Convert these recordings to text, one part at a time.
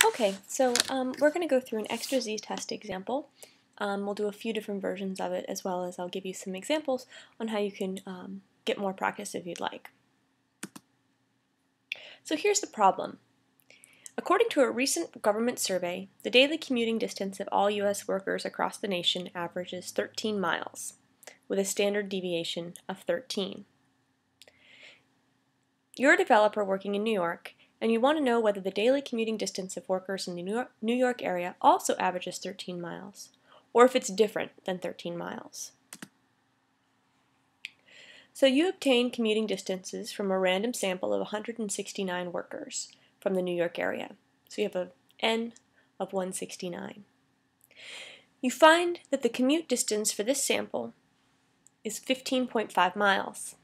Okay, so we're going to go through an extra z-test example. We'll do a few different versions of it, as well as I'll give you some examples on how you can get more practice if you'd like. So here's the problem. According to a recent government survey, the daily commuting distance of all U.S. workers across the nation averages 13 miles, with a standard deviation of 13. You're a developer working in New York, and you want to know whether the daily commuting distance of workers in the New York area also averages 13 miles, or if it's different than 13 miles. So you obtain commuting distances from a random sample of 169 workers from the New York area. So you have a N of 169. You find that the commute distance for this sample is 15.5 miles.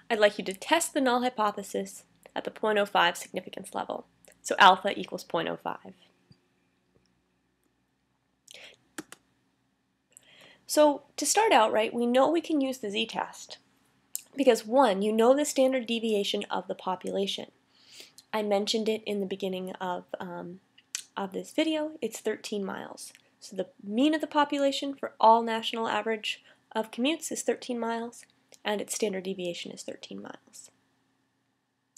I'd like you to test the null hypothesis at the 0.05 significance level. So alpha equals 0.05. So to start out, right, we know we can use the z-test because, one, you know the standard deviation of the population. I mentioned it in the beginning of this video. It's 13 miles. So the mean of the population for all national average of commutes is 13 miles, and its standard deviation is 13 miles.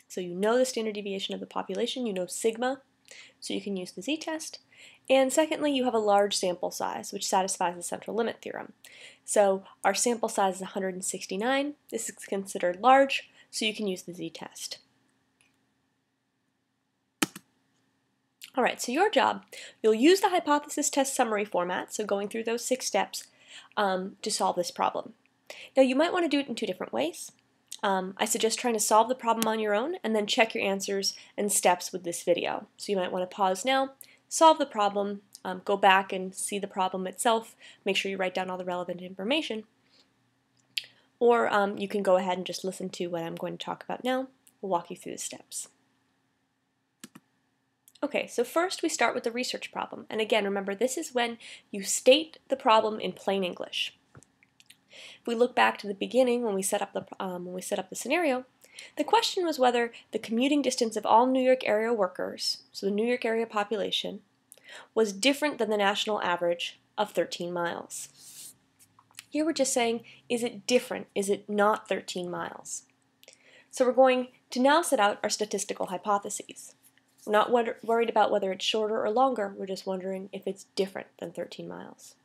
So you know the standard deviation of the population, you know sigma, so you can use the z-test. And secondly, you have a large sample size, which satisfies the central limit theorem. So our sample size is 169. This is considered large, so you can use the z-test. All right, so your job, you'll use the hypothesis test summary format, so going through those 6 steps to solve this problem. Now you might want to do it in 2 different ways. I suggest trying to solve the problem on your own and then check your answers and steps with this video. So you might want to pause now, solve the problem, go back and see the problem itself, make sure you write down all the relevant information, or you can go ahead and just listen to what I'm going to talk about now. We'll walk you through the steps. Okay, so first we start with the research problem, and again, remember, this is when you state the problem in plain English. If we look back to the beginning when we set up the scenario, the question was whether the commuting distance of all New York area workers, so the New York area population, was different than the national average of 13 miles. Here we're just saying, is it different? Is it not 13 miles? So we're going to now set out our statistical hypotheses. We're not worried about whether it's shorter or longer, we're just wondering if it's different than 13 miles.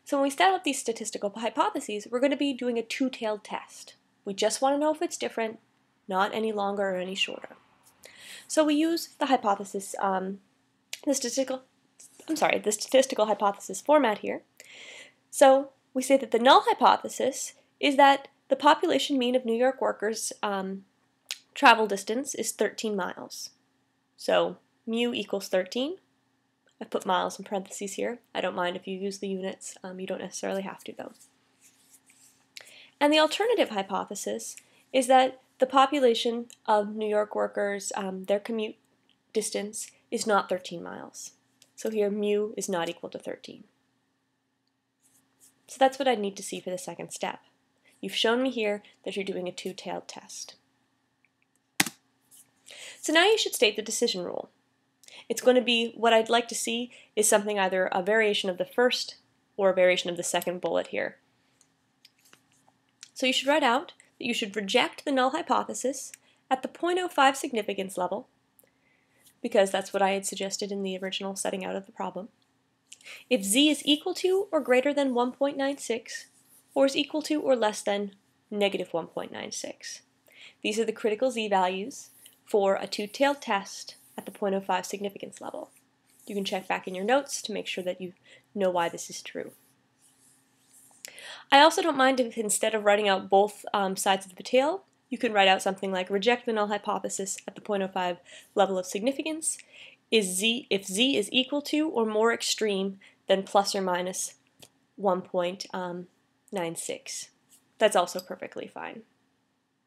So when we set up these statistical hypotheses, we're going to be doing a two-tailed test. We just want to know if it's different, not any longer or any shorter. So we use the hypothesis, the statistical hypothesis format here. So we say that the null hypothesis is that the population mean of New York workers' travel distance is 13 miles. So mu equals 13. I put miles in parentheses here. I don't mind if you use the units. You don't necessarily have to, though. And the alternative hypothesis is that the population of New York workers, their commute distance is not 13 miles. So here mu is not equal to 13. So that's what I need to see for the second step. You've shown me here that you're doing a two-tailed test. So now you should state the decision rule. It's going to be, what I'd like to see is something either a variation of the first or a variation of the second bullet here. So you should write out that you should reject the null hypothesis at the 0.05 significance level, because that's what I had suggested in the original setting out of the problem. If z is equal to or greater than 1.96, or is equal to or less than negative 1.96. These are the critical z values for a two-tailed test at the 0.05 significance level. You can check back in your notes to make sure that you know why this is true. I also don't mind if instead of writing out both sides of the tail, you can write out something like reject the null hypothesis at the 0.05 level of significance if z is equal to or more extreme than plus or minus 1.96. That's also perfectly fine.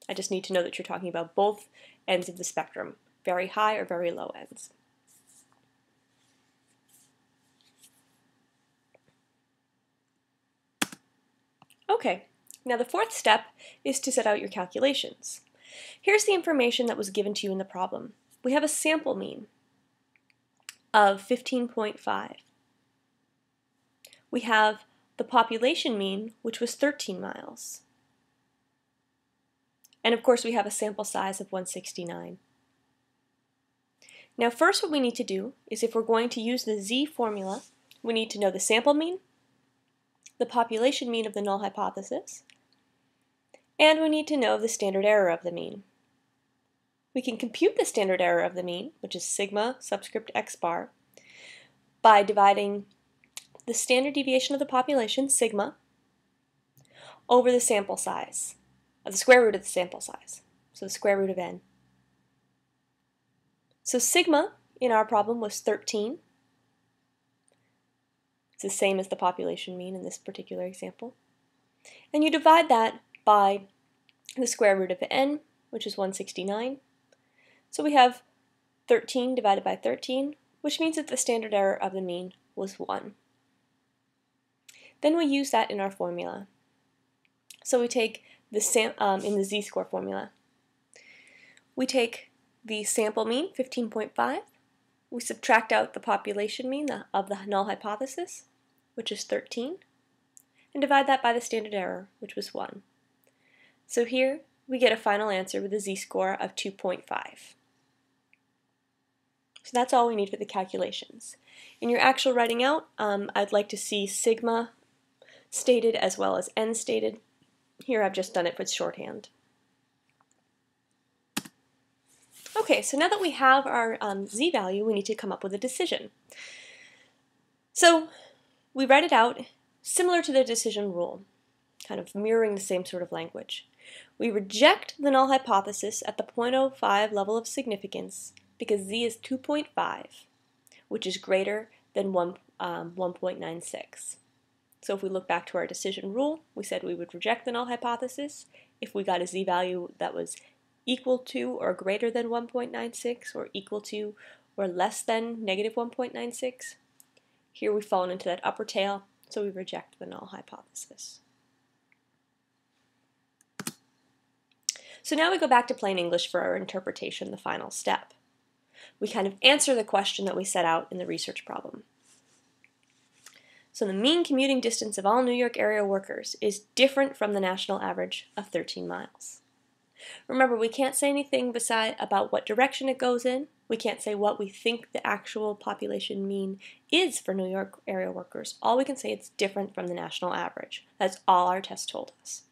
I just need to know that you're talking about both ends of the spectrum, very high or very low ends. Okay, now the fourth step is to set out your calculations. Here's the information that was given to you in the problem. We have a sample mean. of 15.5. We have the population mean, which was 13 miles. And of course we have a sample size of 169. Now first what we need to do is, if we're going to use the Z formula, we need to know the sample mean, the population mean of the null hypothesis, and we need to know the standard error of the mean. We can compute the standard error of the mean, which is sigma subscript x bar, by dividing the standard deviation of the population, sigma, over the sample size, the square root of the sample size, so the square root of n. So sigma in our problem was 13. It's the same as the population mean in this particular example. And you divide that by the square root of n, which is 169. So we have 13 divided by 13, which means that the standard error of the mean was 1. Then we use that in our formula. So we take the in the z-score formula. We take the sample mean, 15.5. We subtract out the population mean of the null hypothesis, which is 13, and divide that by the standard error, which was 1. So here we get a final answer with a z-score of 2.5. So that's all we need for the calculations. In your actual writing out, I'd like to see sigma stated as well as n stated. Here I've just done it with shorthand. Okay, so now that we have our z value, we need to come up with a decision. So we write it out similar to the decision rule, kind of mirroring the same sort of language. We reject the null hypothesis at the 0.05 level of significance because z is 2.5, which is greater than 1.96. So if we look back to our decision rule, we said we would reject the null hypothesis if we got a z-value that was equal to or greater than 1.96, or equal to or less than negative 1.96. Here we've fallen into that upper tail, so we reject the null hypothesis. So now we go back to plain English for our interpretation, the final step. We kind of answer the question that we set out in the research problem. So the mean commuting distance of all New York area workers is different from the national average of 13 miles. Remember, we can't say anything about what direction it goes in. We can't say what we think the actual population mean is for New York area workers. All we can say, it's different from the national average. That's all our test told us.